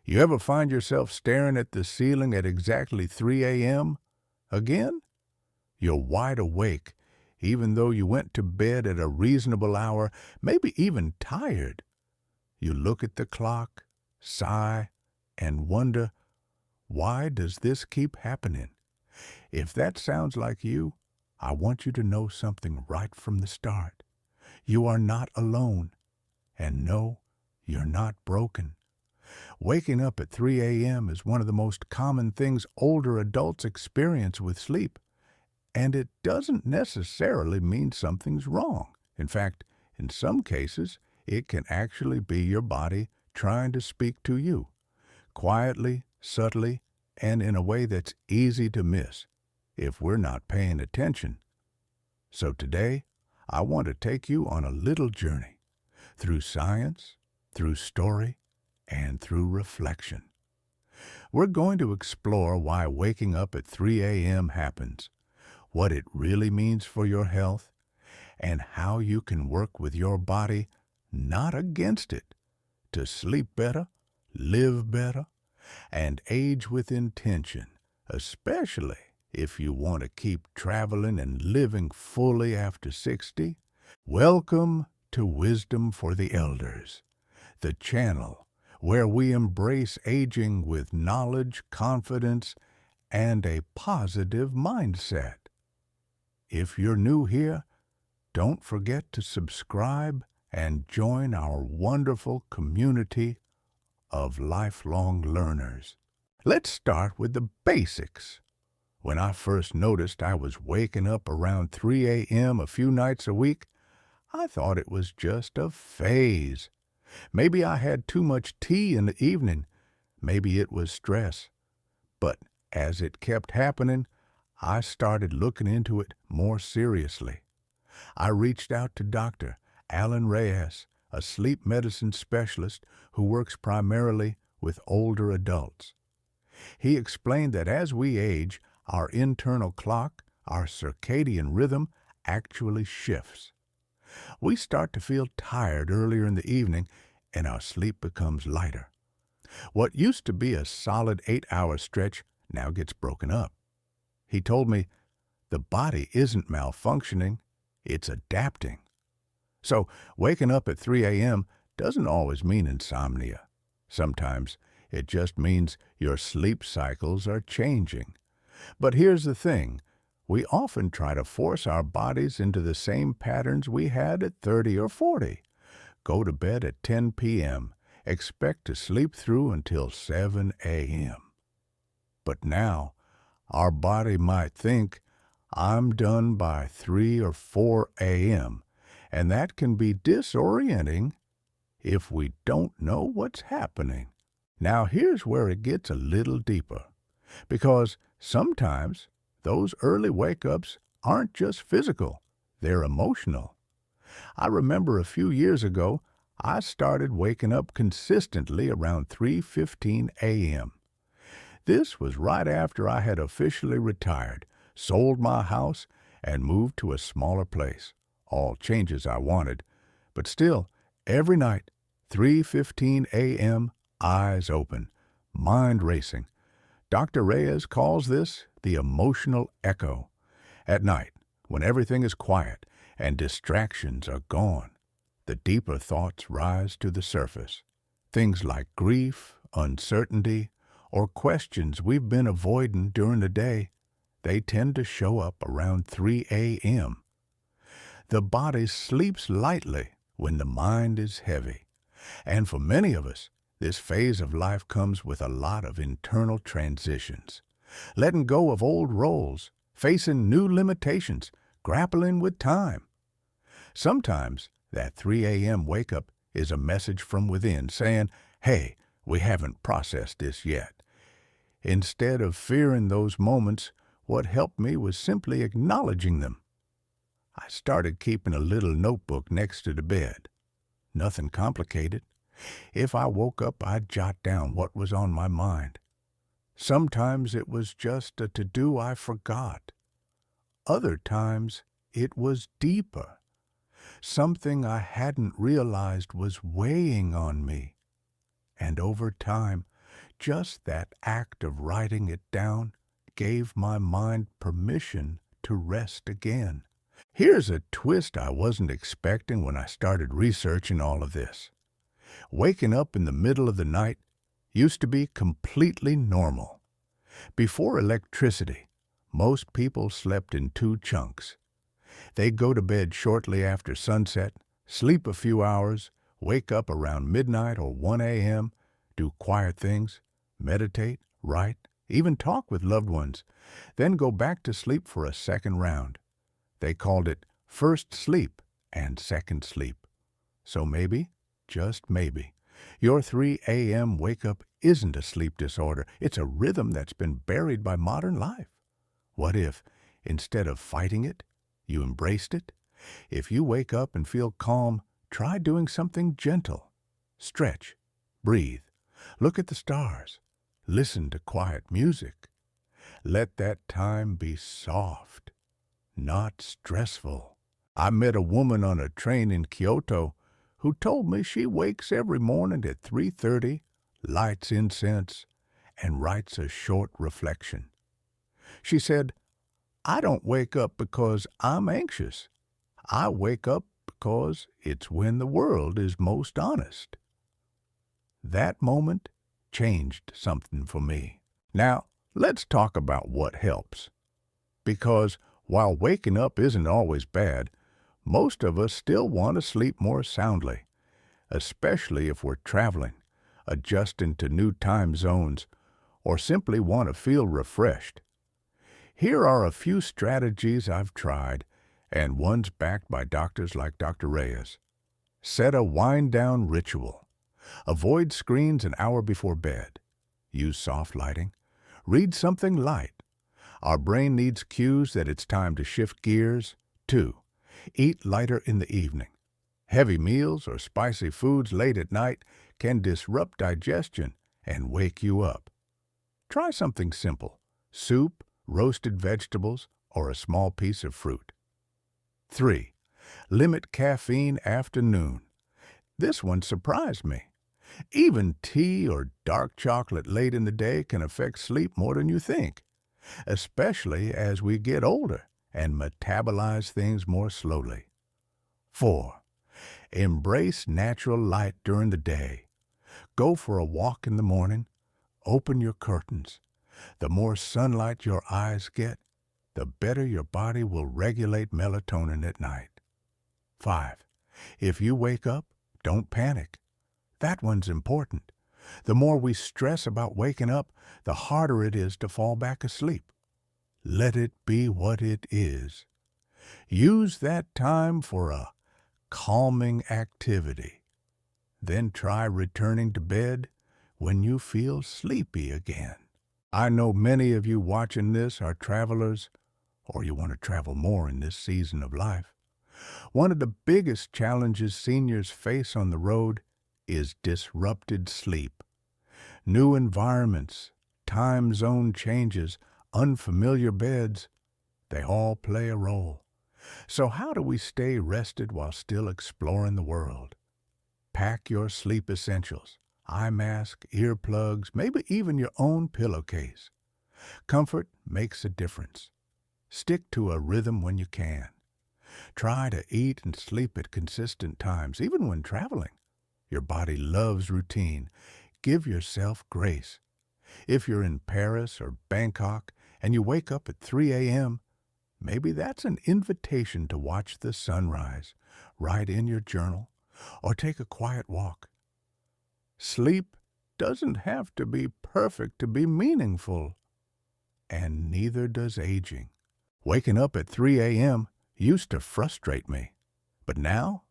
You ever find yourself staring at the ceiling at exactly 3 a.m.? Again? You're wide awake, even though you went to bed at a reasonable hour, maybe even tired. You look at the clock, sigh, and wonder, why does this keep happening? If that sounds like you, I want you to know something right from the start. You are not alone. And no, you're not broken. Waking up at 3 a.m. is one of the most common things older adults experience with sleep. And it doesn't necessarily mean something's wrong. In fact, in some cases, it can actually be your body trying to speak to you, quietly, subtly, and in a way that's easy to miss if we're not paying attention. So today, I want to take you on a little journey through science, through story, and through reflection. We're going to explore why waking up at 3 a.m. happens, what it really means for your health, and how you can work with your body, not against it, to sleep better, live better, and age with intention, especially if you want to keep traveling and living fully after 60. Welcome to Wisdom for the Elders, the channel where we embrace aging with knowledge, confidence, and a positive mindset. If you're new here, don't forget to subscribe and join our wonderful community of lifelong learners. Let's start with the basics. When I first noticed I was waking up around 3 a.m. a few nights a week, I thought it was just a phase. Maybe I had too much tea in the evening. Maybe it was stress. But as it kept happening, I started looking into it more seriously. I reached out to Dr. Alan Reyes, a sleep medicine specialist who works primarily with older adults. He explained that as we age, our internal clock, our circadian rhythm, actually shifts. We start to feel tired earlier in the evening, and our sleep becomes lighter. What used to be a solid 8-hour stretch now gets broken up. He told me the body isn't malfunctioning, it's adapting. So waking up at 3 a.m. doesn't always mean insomnia. Sometimes it just means your sleep cycles are changing. But here's the thing. We often try to force our bodies into the same patterns we had at 30 or 40. Go to bed at 10 p.m. Expect to sleep through until 7 a.m. But now, our body might think, I'm done by 3 or 4 a.m., and that can be disorienting if we don't know what's happening. Now here's where it gets a little deeper, because sometimes those early wake-ups aren't just physical, they're emotional. I remember a few years ago, I started waking up consistently around 3:15 a.m. This was right after I had officially retired, sold my house, and moved to a smaller place. All changes I wanted. But still, every night, 3:15 a.m., eyes open, mind racing. Dr. Reyes calls this the emotional echo. At night, when everything is quiet and distractions are gone, the deeper thoughts rise to the surface. Things like grief, uncertainty, or questions we've been avoiding during the day, they tend to show up around 3 a.m. The body sleeps lightly when the mind is heavy. And for many of us, this phase of life comes with a lot of internal transitions. Letting go of old roles, facing new limitations, grappling with time. Sometimes that 3 a.m. wake-up is a message from within saying, hey, we haven't processed this yet. Instead of fearing those moments, what helped me was simply acknowledging them. I started keeping a little notebook next to the bed. Nothing complicated. If I woke up, I'd jot down what was on my mind. Sometimes it was just a to-do I forgot. Other times it was deeper. Something I hadn't realized was weighing on me. And over time, Just that act of writing it down gave my mind permission to rest again. Here's a twist I wasn't expecting when I started researching all of this. Waking up in the middle of the night used to be completely normal. Before electricity, most people slept in two chunks. They'd go to bed shortly after sunset, sleep a few hours, wake up around midnight or 1 a.m., do quiet things, meditate, write, even talk with loved ones, then go back to sleep for a second round. They called it first sleep and second sleep. So maybe, just maybe, your 3 a.m. wake-up isn't a sleep disorder. It's a rhythm that's been buried by modern life. What if, instead of fighting it, you embraced it? If you wake up and feel calm, try doing something gentle. Stretch, breathe, look at the stars, listen to quiet music. Let that time be soft, not stressful. I met a woman on a train in Kyoto who told me she wakes every morning at 3:30, lights incense, and writes a short reflection. She said, "I don't wake up because I'm anxious. I wake up because it's when the world is most honest." That moment changed something for me. Now, let's talk about what helps. Because while waking up isn't always bad, most of us still want to sleep more soundly, especially if we're traveling, adjusting to new time zones, or simply want to feel refreshed. Here are a few strategies I've tried, and ones backed by doctors like Dr. Reyes. Set a wind-down ritual. Avoid screens an hour before bed. Use soft lighting. Read something light. Our brain needs cues that it's time to shift gears. 2. Eat lighter in the evening. Heavy meals or spicy foods late at night can disrupt digestion and wake you up. Try something simple: soup, roasted vegetables, or a small piece of fruit. 3. Limit caffeine after noon. This one surprised me. Even tea or dark chocolate late in the day can affect sleep more than you think, especially as we get older and metabolize things more slowly. 4. Embrace natural light during the day. Go for a walk in the morning. Open your curtains. The more sunlight your eyes get, the better your body will regulate melatonin at night. 5. If you wake up, don't panic. That one's important. The more we stress about waking up, the harder it is to fall back asleep. Let it be what it is. Use that time for a calming activity. Then try returning to bed when you feel sleepy again. I know many of you watching this are travelers, or you want to travel more in this season of life. One of the biggest challenges seniors face on the road is disrupted sleep. New environments, time zone changes, unfamiliar beds, they all play a role. So how do we stay rested while still exploring the world? Pack your sleep essentials: eye mask, earplugs, maybe even your own pillowcase. Comfort makes a difference. Stick to a rhythm when you can. Try to eat and sleep at consistent times, even when traveling. Your body loves routine. Give yourself grace. If you're in Paris or Bangkok and you wake up at 3 a.m., maybe that's an invitation to watch the sunrise, write in your journal, or take a quiet walk. Sleep doesn't have to be perfect to be meaningful, and neither does aging. Waking up at 3 a.m. used to frustrate me, but now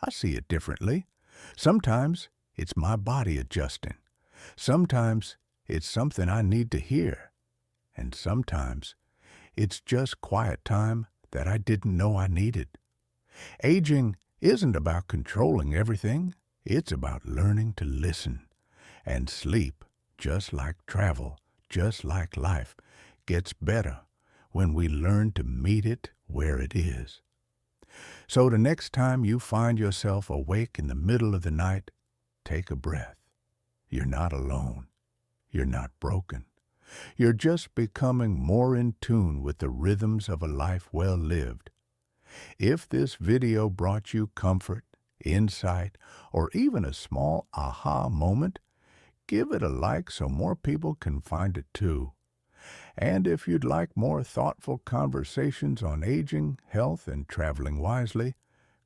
I see it differently. Sometimes it's my body adjusting. Sometimes it's something I need to hear. And sometimes it's just quiet time that I didn't know I needed. Aging isn't about controlling everything. It's about learning to listen. And sleep, just like travel, just like life, gets better when we learn to meet it where it is. So the next time you find yourself awake in the middle of the night, take a breath. You're not alone. you're not broken. You're just becoming more in tune with the rhythms of a life well lived. If this video brought you comfort, insight, or even a small aha moment, give it a like so more people can find it too. And if you'd like more thoughtful conversations on aging, health, and traveling wisely,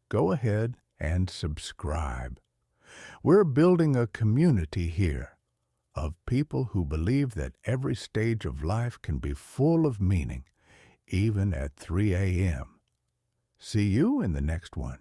go ahead and subscribe. We're building a community here of people who believe that every stage of life can be full of meaning, even at 3 a.m. See you in the next one.